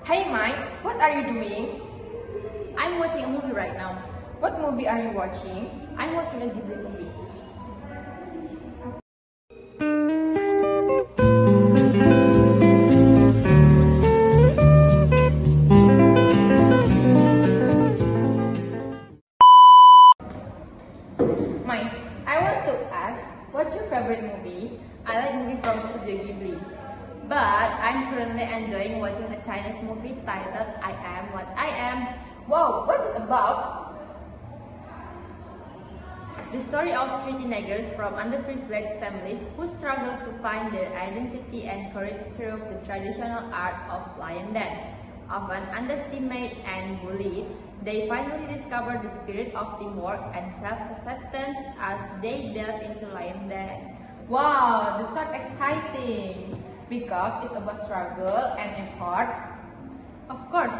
Hey Mike, what are you doing? I'm watching a movie right now. What movie are you watching? I'm watching a Ghibli movie. Mike, I want to ask, what's your favorite movie? I like movies from Studio Ghibli. But I'm currently enjoying watching a Chinese movie titled I Am What I Am. Wow, what's it about? The story of three teenagers from underprivileged families who struggle to find their identity and courage through the traditional art of lion dance. Often underestimated and bullied, they finally discover the spirit of teamwork and self-acceptance as they delve into lion dance. Wow, this sounds exciting because it's about struggle and effort. Of course,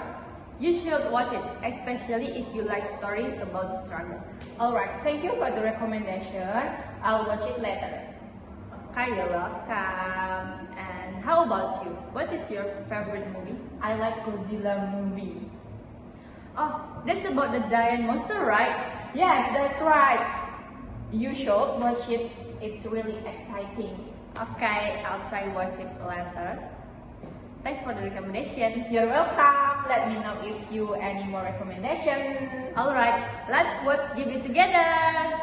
you should watch it, especially if you like stories about struggle. Alright, thank you for the recommendation. I'll watch it later. Okay, you're welcome. And how about you? What is your favorite movie? I like Godzilla movie. Oh, that's about the giant monster, right? Yes, that's right. You should watch it. It's really exciting. Okay, I'll try watch it later. Thanks for the recommendation. You're welcome. Let me know if you any more recommendation. Alright, let's watch Ghibli together.